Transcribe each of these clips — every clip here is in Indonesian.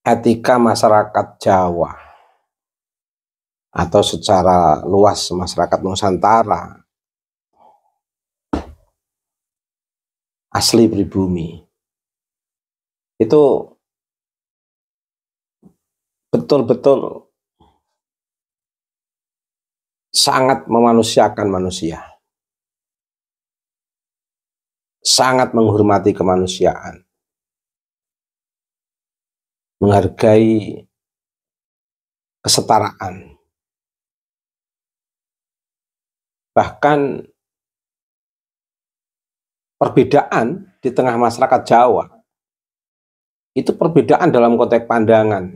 etika masyarakat Jawa atau secara luas masyarakat Nusantara asli pribumi itu betul-betul sangat memanusiakan manusia, sangat menghormati kemanusiaan, menghargai kesetaraan. Bahkan perbedaan di tengah masyarakat Jawa itu perbedaan dalam konteks pandangan.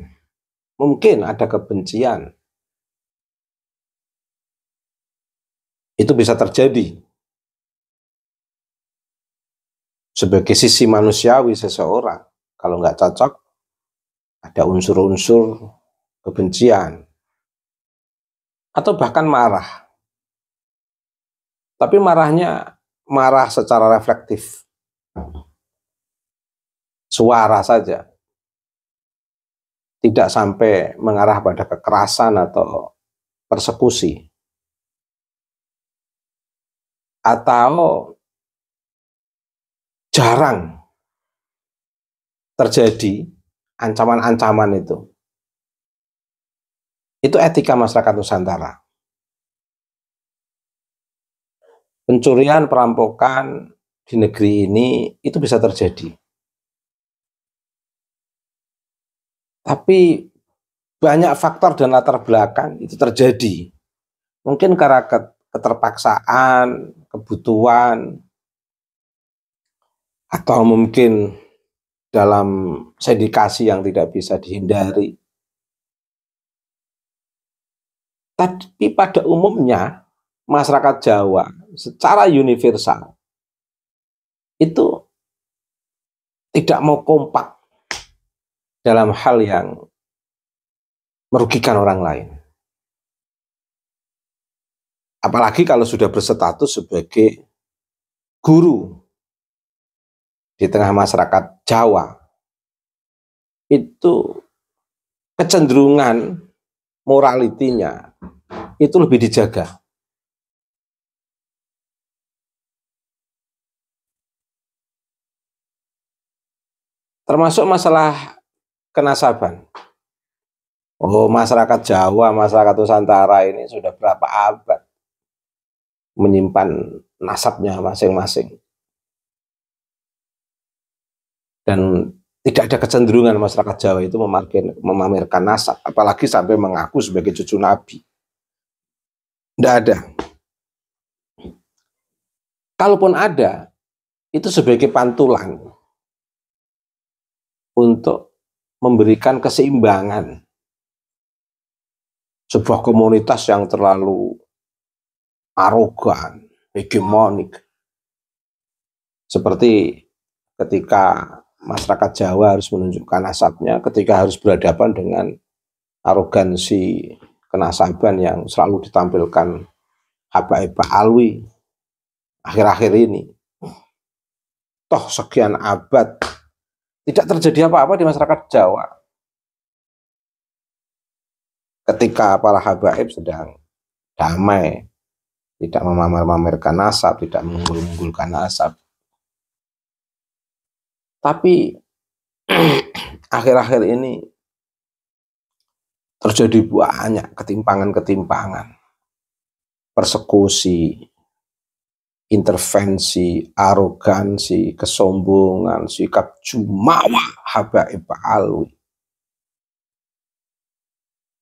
Mungkin ada kebencian. Itu bisa terjadi sebagai sisi manusiawi seseorang. Kalau nggak cocok, ada unsur-unsur kebencian. Atau bahkan marah. Tapi marahnya marah secara reflektif. Suara saja. Tidak sampai mengarah pada kekerasan atau persekusi. Atau jarang terjadi ancaman-ancaman itu. Itu etika masyarakat Nusantara. Pencurian, perampokan di negeri ini itu bisa terjadi. Tapi banyak faktor dan latar belakang itu terjadi. Mungkin karena keterpaksaan, kebutuhan, atau mungkin dalam sindikasi yang tidak bisa dihindari. Tapi pada umumnya masyarakat Jawa secara universal itu tidak mau kompak dalam hal yang merugikan orang lain. Apalagi kalau sudah berstatus sebagai guru di tengah masyarakat Jawa, itu kecenderungan moralitinya itu lebih dijaga. Termasuk masalah kenasaban. Oh, masyarakat Jawa, masyarakat Nusantara ini sudah berapa abad menyimpan nasabnya masing-masing. Dan tidak ada kecenderungan masyarakat Jawa itu memamerkan nasab, apalagi sampai mengaku sebagai cucu Nabi. Tidak ada. Kalaupun ada, itu sebagai pantulan untuk memberikan keseimbangan. Sebuah komunitas yang terlalu arogan, hegemonik. Seperti ketika masyarakat Jawa harus menunjukkan nasabnya, ketika harus berhadapan dengan arogansi kenasaban yang selalu ditampilkan Habaib Alwi akhir-akhir ini. Toh sekian abad tidak terjadi apa-apa di masyarakat Jawa. Ketika para habaib sedang damai, tidak memamer-mamerkan nasab, tidak mengunggul-unggulkan nasab. Tapi akhir-akhir ini terjadi banyak ketimpangan-ketimpangan, persekusi, intervensi, arogansi, kesombongan, sikap jumawa Habaib Alwi.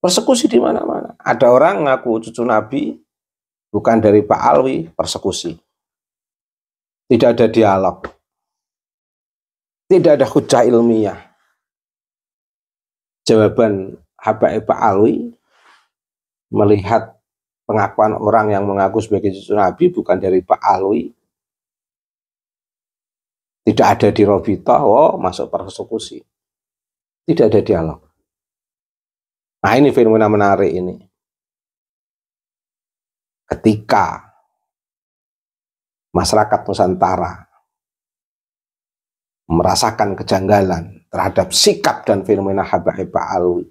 Persekusi di mana-mana. Ada orang ngaku cucu Nabi, bukan dari Pak Alwi, persekusi. Tidak ada dialog. Tidak ada hujah ilmiah. Jawaban Habaib Alwi melihat pengakuan orang yang mengaku sebagai cucu Nabi bukan dari Pak Alwi, tidak ada di Robito, oh masuk persekusi. Tidak ada dialog. Nah, ini fenomena menarik ini. Ketika masyarakat Nusantara merasakan kejanggalan terhadap sikap dan fenomena Habaib Alwi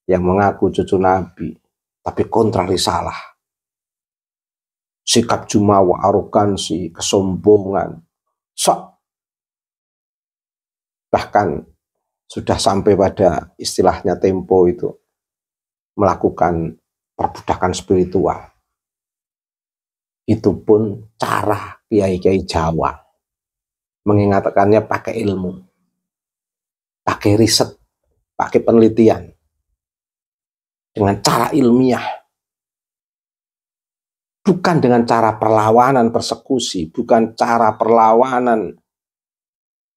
yang mengaku cucu Nabi, tapi kontrari salah. Sikap jumawa, arogansi, kesombongan, sok. Bahkan sudah sampai pada istilahnya Tempo itu melakukan perbudakan spiritual. Itu pun cara kiai-kiai Jawa mengingatkannya pakai ilmu, pakai riset, pakai penelitian, dengan cara ilmiah. Bukan dengan cara perlawanan, persekusi, bukan cara perlawanan,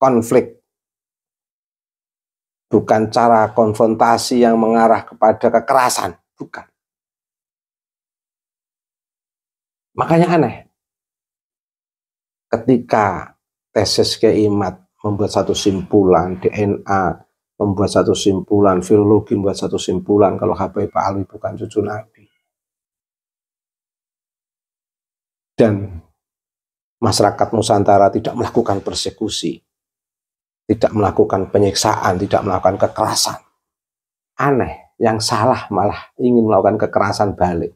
konflik, bukan cara konfrontasi yang mengarah kepada kekerasan, bukan. Makanya aneh, ketika tesis Kiai Imad membuat satu simpulan, DNA membuat satu simpulan, filologi membuat satu simpulan, kalau Habaib Alwi bukan cucu Nabi. Dan masyarakat Nusantara tidak melakukan persekusi, tidak melakukan penyiksaan, tidak melakukan kekerasan. Aneh, yang salah malah ingin melakukan kekerasan balik.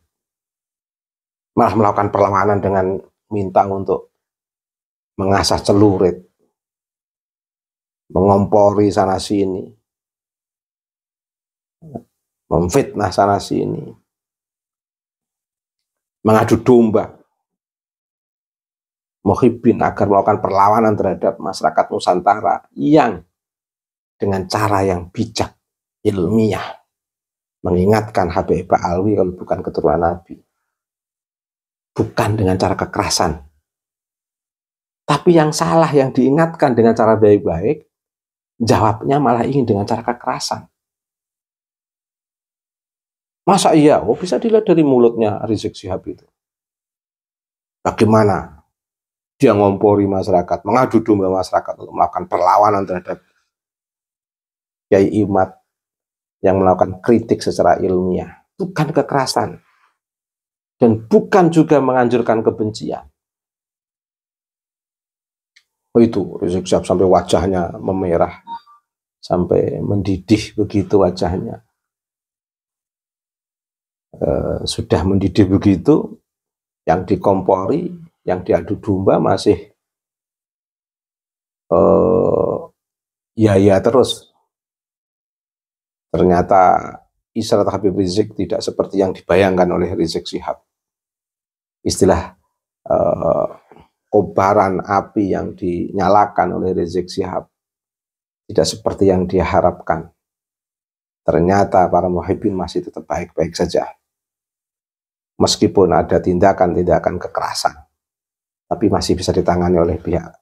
Malah melakukan perlawanan dengan minta untuk mengasah celurit, mengompori sana sini, memfitnah sana sini, mengadu domba, muhibbin agar melakukan perlawanan terhadap masyarakat Nusantara yang dengan cara yang bijak, ilmiah, mengingatkan Habaib Alwi kalau bukan keturunan Nabi. Bukan dengan cara kekerasan. Tapi yang salah yang diingatkan dengan cara baik-baik, jawabnya malah ingin dengan cara kekerasan. Masa iya? Oh, bisa dilihat dari mulutnya Rizik Syihab itu. Bagaimana dia ngompori masyarakat, mengadu domba masyarakat untuk melakukan perlawanan terhadap Kiai Imad yang melakukan kritik secara ilmiah. Bukan kekerasan. Dan bukan juga menganjurkan kebencian. Oh, itu Rizik Syihab sampai wajahnya memerah, sampai mendidih begitu wajahnya. Sudah mendidih begitu, yang dikompori, yang diadu domba masih ya terus. Ternyata Isyarat Habib Rizik tidak seperti yang dibayangkan oleh Rizik Syihab. Istilah kobaran api yang dinyalakan oleh Rizik Syihab tidak seperti yang dia harapkan. Ternyata para muhibbin masih tetap baik-baik saja. Meskipun ada tindakan-tindakan kekerasan, tapi masih bisa ditangani oleh pihak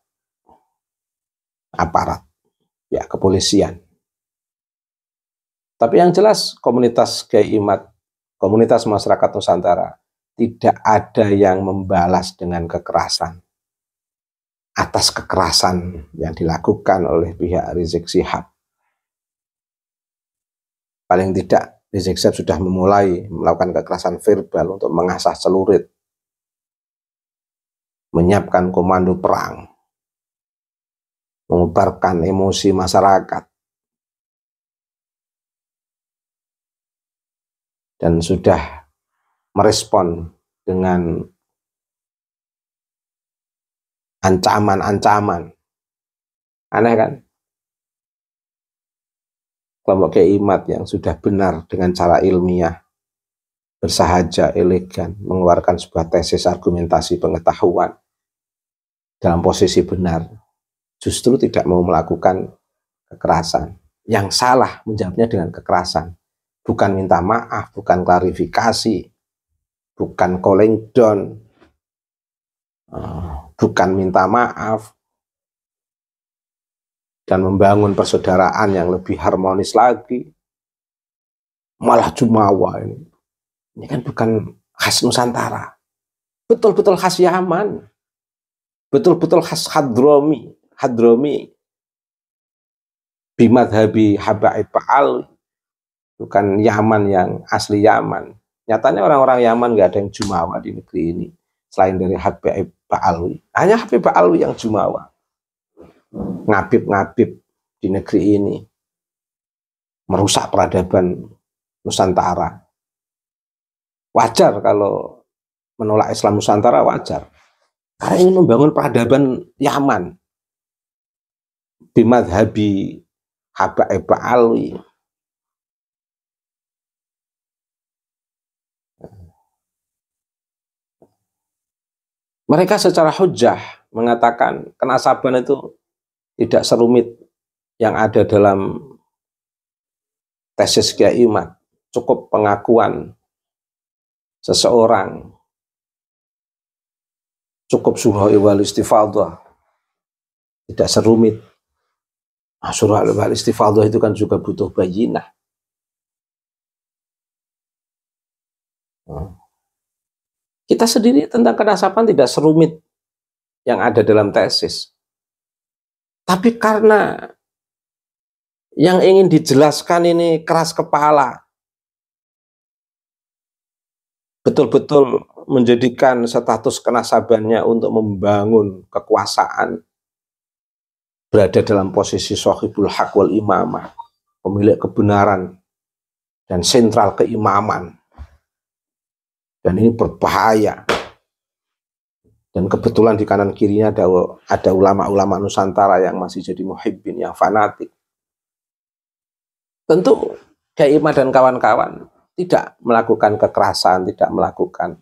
aparat, pihak kepolisian. Tapi yang jelas komunitas Kiai Imad, komunitas masyarakat Nusantara, tidak ada yang membalas dengan kekerasan atas kekerasan yang dilakukan oleh pihak Rizik Syihab. Paling tidak Rizik Syihab sudah memulai melakukan kekerasan verbal untuk mengasah celurit, menyiapkan komando perang, mengubarkan emosi masyarakat, dan sudah merespon dengan ancaman-ancaman. Aneh kan? Kelompok Kiai Imad yang sudah benar dengan cara ilmiah, bersahaja, elegan, mengeluarkan sebuah tesis argumentasi pengetahuan dalam posisi benar, justru tidak mau melakukan kekerasan. Yang salah menjawabnya dengan kekerasan. Bukan minta maaf, bukan klarifikasi, bukan calling down, bukan minta maaf, dan membangun persaudaraan yang lebih harmonis lagi. Malah jumawa ini. Ini kan bukan khas Nusantara. Betul-betul khas Yaman. Betul-betul khas Hadromi. Hadromi bimadhabi Habaib Alwi. Bukan Yaman yang asli Yaman. Nyatanya orang-orang Yaman nggak ada yang jumawa di negeri ini. Selain dari Habaib Alwi. Hanya Habaib Alwi yang jumawa. Ngabib-ngabib di negeri ini, merusak peradaban Nusantara. Wajar kalau menolak Islam Nusantara, wajar. Karena ingin membangun peradaban Yaman, bimadhabi Habaib Alwi. Mereka secara hujjah mengatakan kenasaban itu tidak serumit yang ada dalam tesis Kiai Imad. Cukup pengakuan seseorang, cukup surah wal istifadhah, tidak serumit. Nah, surah wal istifadhah itu kan juga butuh bayinah. Kita sendiri tentang kenasaban tidak serumit yang ada dalam tesis. Tapi karena yang ingin dijelaskan ini keras kepala, betul-betul menjadikan status kenasabannya untuk membangun kekuasaan, berada dalam posisi sahibul haq wal imamah, pemilik kebenaran dan sentral keimaman. Dan ini berbahaya. Dan kebetulan di kanan kirinya ada ulama-ulama Nusantara yang masih jadi muhibbin, yang fanatik. Tentu Kiai Imad dan kawan-kawan tidak melakukan kekerasan, tidak melakukan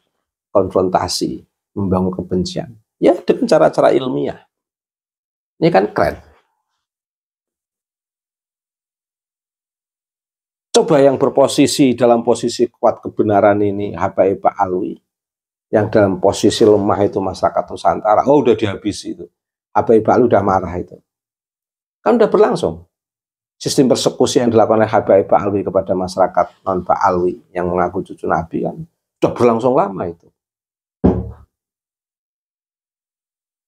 konfrontasi, membangun kebencian. Ya dengan cara-cara ilmiah. Ini kan keren. Coba yang berposisi dalam posisi kuat kebenaran ini, Habaib Alwi, yang dalam posisi lemah itu masyarakat Nusantara, oh udah dihabisi itu. Habaib Alwi udah marah itu. Kan udah berlangsung. Sistem persekusi yang dilakukan oleh Habaib Alwi kepada masyarakat non-Ba'alwi yang mengaku cucu Nabi kan udah berlangsung lama itu.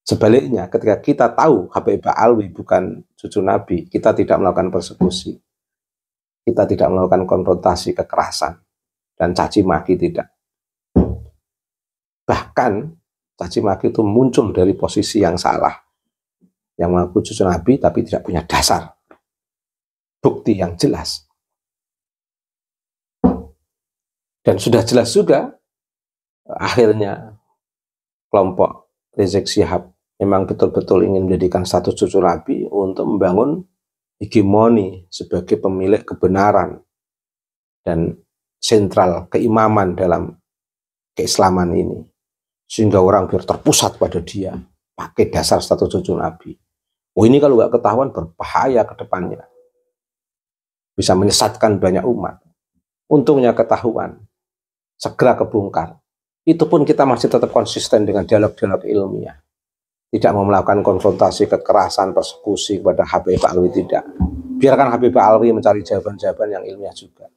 Sebaliknya, ketika kita tahu Habaib Alwi bukan cucu Nabi, kita tidak melakukan persekusi. Kita tidak melakukan konfrontasi kekerasan dan caci maki, tidak. Bahkan caci maki itu muncul dari posisi yang salah, yang mengaku cucu Nabi tapi tidak punya dasar bukti yang jelas. Dan sudah jelas juga akhirnya kelompok Rizik Syihab memang betul-betul ingin menjadikan status cucu Nabi untuk membangun hegemoni sebagai pemilik kebenaran dan sentral keimaman dalam keislaman ini, sehingga orang biar terpusat pada dia pakai dasar status cucu Nabi. Oh ini kalau nggak ketahuan berbahaya ke depannya, bisa menyesatkan banyak umat. Untungnya ketahuan, segera kebongkar. Itu pun kita masih tetap konsisten dengan dialog-dialog ilmiah. Tidak mau melakukan konfrontasi, kekerasan, persekusi kepada Habaib Alwi, tidak. Biarkan Habaib Alwi mencari jawaban-jawaban yang ilmiah juga.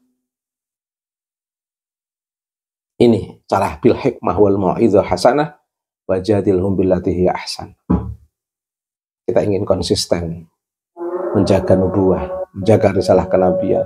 Ini cara bil hikmah wal mau'izah hasanah wajadilhum billati hiya ahsan. Kita ingin konsisten menjaga nubuwah, menjaga risalah kenabian,